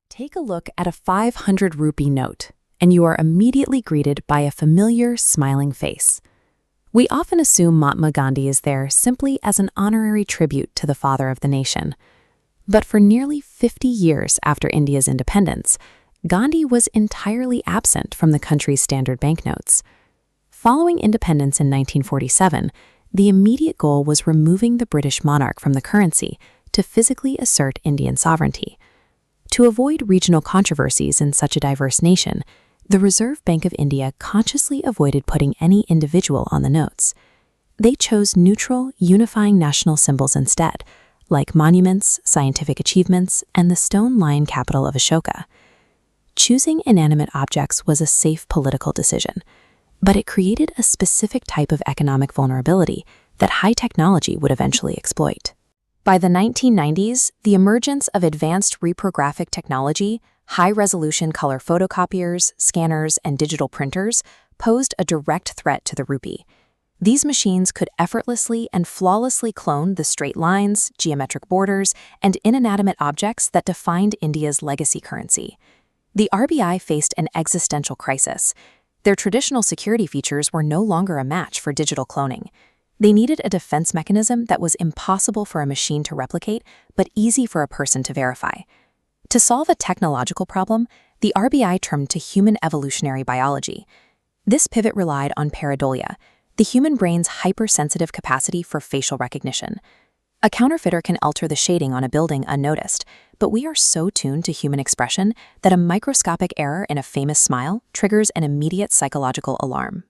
Take a look at a 500 rupee note, and you are immediately greeted by a familiar, smiling face. We often assume Mahatma Gandhi is there simply as an honorary tribute to the father of the nation. But for nearly 50 years after India's independence, Gandhi was entirely absent from the country's standard banknotes. Following independence in 1947, the immediate goal was removing the British monarch from the currency to physically assert Indian sovereignty. To avoid regional controversies in such a diverse nation, the Reserve Bank of India consciously avoided putting any individual on the notes. They chose neutral, unifying national symbols instead, like monuments, scientific achievements, and the stone lion capital of Ashoka. Choosing inanimate objects was a safe political decision, but it created a specific type of economic vulnerability that high technology would eventually exploit. By the 1990s, the emergence of advanced reprographic technology, high-resolution color photocopiers, scanners, and digital printers posed a direct threat to the rupee. These machines could effortlessly and flawlessly clone the straight lines, geometric borders, and inanimate objects that defined India's legacy currency. The RBI faced an existential crisis. Their traditional security features were no longer a match for digital cloning. They needed a defense mechanism that was impossible for a machine to replicate, but easy for a person to verify. To solve a technological problem, the RBI turned to human evolutionary biology. This pivot relied on pareidolia, the human brain's hypersensitive capacity for facial recognition. A counterfeiter can alter the shading on a building unnoticed, but we are so tuned to human expression that a microscopic error in a famous smile triggers an immediate psychological alarm.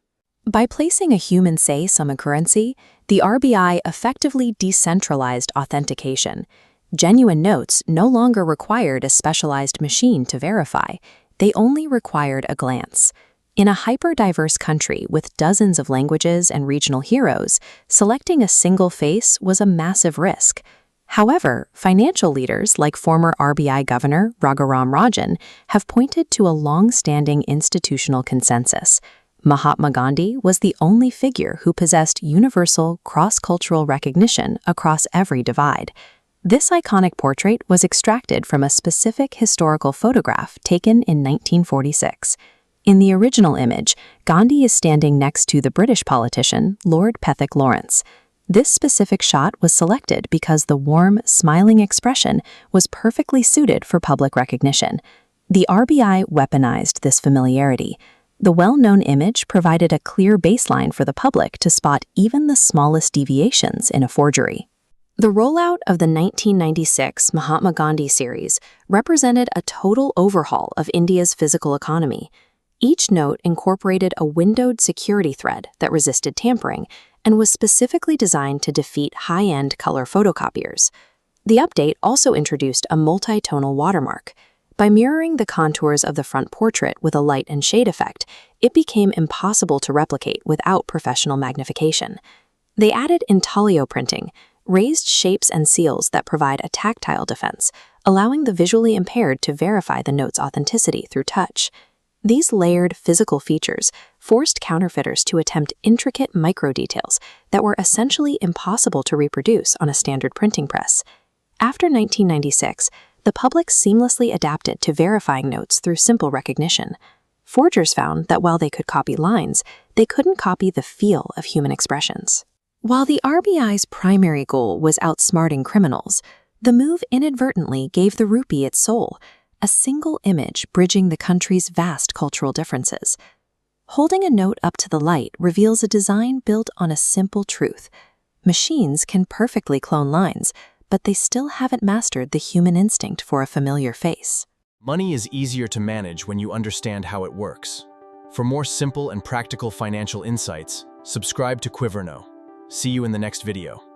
By placing a human face on the currency, the RBI effectively decentralized authentication. Genuine notes no longer required a specialized machine to verify. They only required a glance. In a hyper-diverse country with dozens of languages and regional heroes, selecting a single face was a massive risk. However, financial leaders like former RBI Governor Raghuram Rajan have pointed to a long-standing institutional consensus. Mahatma Gandhi was the only figure who possessed universal cross-cultural recognition across every divide. This iconic portrait was extracted from a specific historical photograph taken in 1946. In the original image, Gandhi is standing next to the British politician Lord Pethick Lawrence. This specific shot was selected because the warm, smiling expression was perfectly suited for public recognition. The RBI weaponized this familiarity. The well-known image provided a clear baseline for the public to spot even the smallest deviations in a forgery. The rollout of the 1996 Mahatma Gandhi series represented a total overhaul of India's physical economy. Each note incorporated a windowed security thread that resisted tampering and was specifically designed to defeat high-end color photocopiers. The update also introduced a multi-tonal watermark. By mirroring the contours of the front portrait with a light and shade effect, it became impossible to replicate without professional magnification. They added intaglio printing, raised shapes and seals that provide a tactile defense, allowing the visually impaired to verify the note's authenticity through touch. These layered physical features forced counterfeiters to attempt intricate micro-details that were essentially impossible to reproduce on a standard printing press. After 1996, the public seamlessly adapted to verifying notes through simple recognition. Forgers found that while they could copy lines, they couldn't copy the feel of human expressions. While the RBI's primary goal was outsmarting criminals, the move inadvertently gave the rupee its soul, a single image bridging the country's vast cultural differences. Holding a note up to the light reveals a design built on a simple truth. Machines can perfectly clone lines, but they still haven't mastered the human instinct for a familiar face. Money is easier to manage when you understand how it works. For more simple and practical financial insights, subscribe to Qiverno. See you in the next video.